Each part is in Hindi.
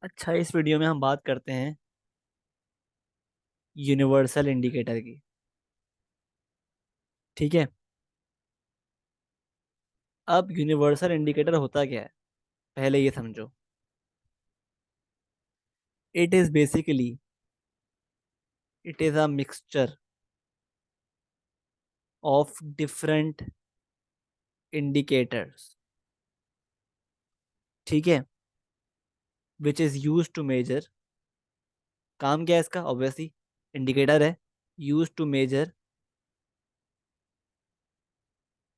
अच्छा, इस वीडियो में हम बात करते हैं यूनिवर्सल इंडिकेटर की। ठीक है। अब यूनिवर्सल इंडिकेटर होता क्या है, पहले ये समझो। It is basically it is a mixture of different indicators. ठीक है। Which is use to measure. काम क्या है इसका? ऑब्वियसली इंडिकेटर है, use to measure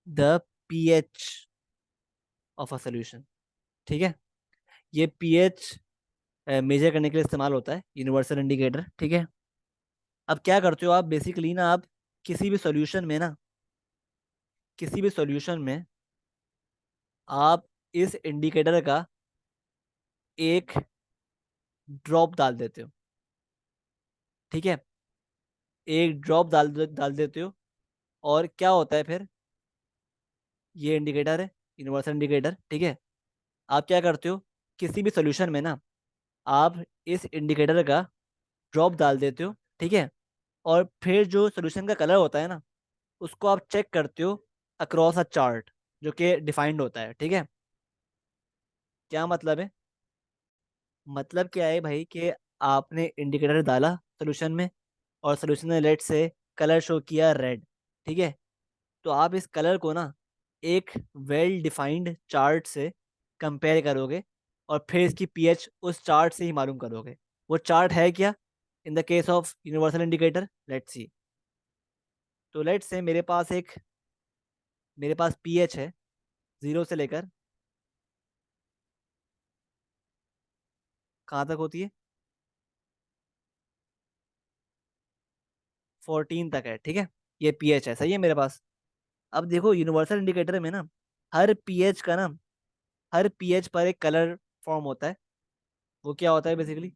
the pH of a solution. ठीक है। ये पीएच मेजर करने के लिए इस्तेमाल होता है यूनिवर्सल इंडिकेटर। ठीक है। अब क्या करते हो आप? बेसिकली ना, आप किसी भी सॉल्यूशन में ना, किसी भी सॉल्यूशन में आप इस इंडिकेटर का एक ड्रॉप डाल देते हो। ठीक है। एक ड्रॉप डाल देते हो। और क्या होता है फिर? ये इंडिकेटर है, यूनिवर्सल इंडिकेटर। ठीक है। आप क्या करते हो? किसी भी सॉल्यूशन में ना, आप इस इंडिकेटर का ड्रॉप डाल देते हो। ठीक है। और फिर जो सॉल्यूशन का कलर होता है ना, उसको आप चेक करते हो अक्रॉस अ चार्ट, जो कि डिफाइंड होता है। ठीक है। क्या मतलब है? मतलब क्या है भाई कि आपने इंडिकेटर डाला सोल्यूशन में, और सोल्यूशन ने लेट से कलर शो किया रेड। ठीक है। तो आप इस कलर को ना एक वेल डिफाइंड चार्ट से कंपेयर करोगे, और फिर इसकी पीएच उस चार्ट से ही मालूम करोगे। वो चार्ट है क्या? In the case of universal indicator, let's see. तो लेट्स से मेरे पास पीएच है, 0 से लेकर कहाँ तक होती है? 14 तक है। ठीक है। ये पीएच है, सही है मेरे पास। अब देखो, यूनिवर्सल इंडिकेटर में ना, हर पीएच का ना, हर पीएच पर एक कलर फॉर्म होता है। वो क्या होता है बेसिकली,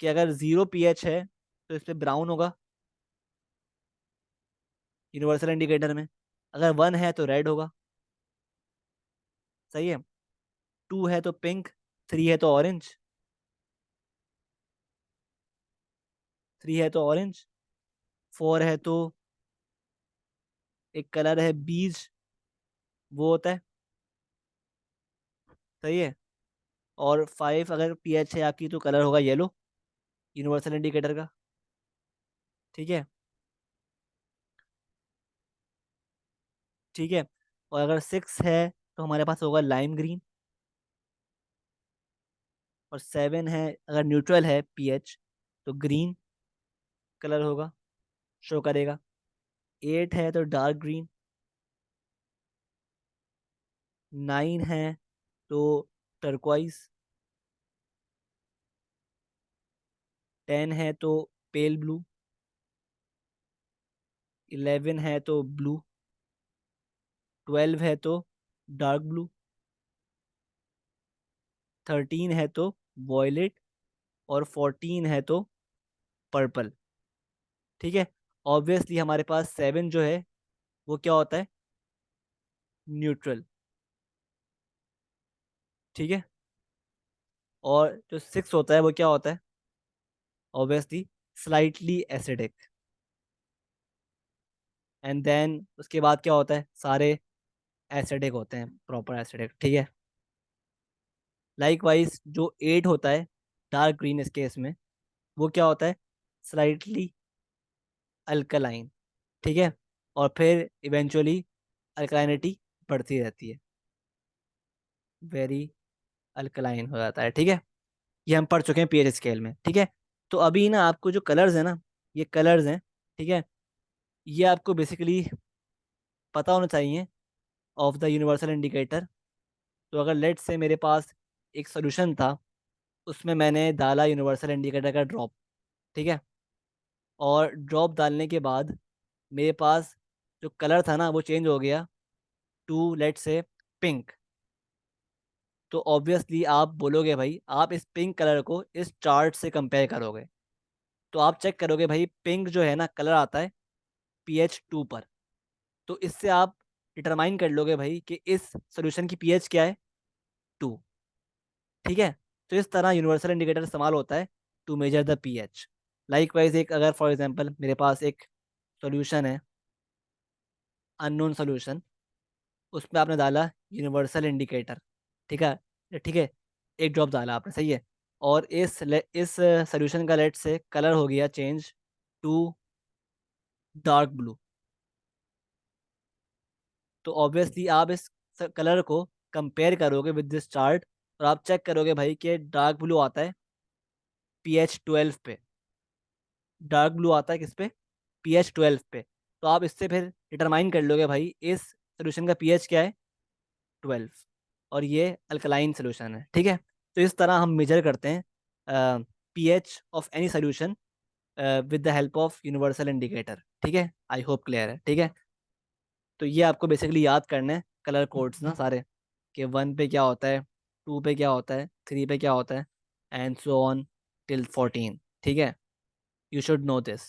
कि अगर 0 पीएच है तो इस पे ब्राउन होगा यूनिवर्सल इंडिकेटर में। अगर 1 है तो रेड होगा। सही है। 2 है तो पिंक, 3 है तो ऑरेंज, 3 है तो ऑरेंज, 4 है तो एक कलर है बीज, वो होता है। सही है। और 5 अगर पीएच है आपकी तो कलर होगा येलो, यूनिवर्सल इंडिकेटर का। ठीक है। ठीक है। और अगर 6 है तो हमारे पास होगा लाइम ग्रीन। और 7 है, अगर न्यूट्रल है पीएच, तो ग्रीन कलर होगा, शो करेगा। 8 है तो डार्क ग्रीन। 9 है तो टर्कोइज। 10 है तो पेल ब्लू। 11 है तो ब्लू। 12 है तो डार्क ब्लू। 13 है तो वॉयलेट। और 14 है तो पर्पल। ठीक है। ऑब्वियसली हमारे पास 7 जो है वो क्या होता है? न्यूट्रल। ठीक है। और जो 6 होता है वो क्या होता है? Obviously slightly acidic. And then उसके बाद क्या होता है? सारे एसिडिक होते हैं, प्रॉपर एसिडिक। ठीक है। लाइक वाइज जो 8 होता है, डार्क ग्रीन इस केस में, वो क्या होता है? Slightly alkaline. ठीक है। और फिर इवेंचुअली अल्कलाइनिटी बढ़ती रहती है, वेरी अल्कलाइन हो जाता है। ठीक है। ये हम पढ़ चुके हैं पीएच स्केल में। ठीक है। तो अभी ना आपको जो कलर्स है ना, ये कलर्स हैं। ठीक है। ये आपको बेसिकली पता होना चाहिए ऑफ द यूनिवर्सल इंडिकेटर। तो अगर लेट से मेरे पास एक सोल्यूशन था, उसमें मैंने डाला यूनिवर्सल इंडिकेटर का ड्रॉप। ठीक है। और ड्रॉप डालने के बाद मेरे पास जो कलर था ना वो चेंज हो गया टू लेट से पिंक। तो ऑब्वियसली आप बोलोगे भाई, आप इस पिंक कलर को इस चार्ट से कंपेयर करोगे। तो आप चेक करोगे भाई, पिंक जो है ना कलर आता है pH 2 पर। तो इससे आप डिटरमाइन कर लोगे भाई कि इस सोल्यूशन की पीएच क्या है? 2। ठीक है। तो इस तरह यूनिवर्सल इंडिकेटर इस्तेमाल होता है to measure the pH. Likewise एक अगर फॉर एग्जांपल मेरे पास एक सॉल्यूशन है, अननोन सॉल्यूशन, उसमें आपने डाला यूनिवर्सल इंडिकेटर, ठीक है, ठीक है, एक ड्रॉप डाला आपने, सही है, और इस सॉल्यूशन का लेट से कलर हो गया चेंज टू डार्क ब्लू। तो ऑब्वियसली आप इस कलर को कंपेयर करोगे विद दिस चार्ट, और आप चेक करोगे भाई कि डार्क ब्लू आता है pH 12 पे, डार्क ब्लू आता है किस पे, pH 12 पे। तो आप इससे फिर डिटरमाइन कर लोगे भाई इस सोल्यूशन का pH क्या है, 12, और ये अल्कलाइन सोल्यूशन है, ठीक है। तो इस तरह हम मेजर करते हैं pH of any solution with the help of universal indicator, ठीक है। आई होप क्लियर है, ठीक है। तो ये आपको बेसिकली याद करना है कलर कोड्स ना सारे, कि 1 पे क्या होता है, 2 पे क्या होता है, 3 पे क्या होता है, एंड सो ऑन टिल 14, ठीक है। You should know this.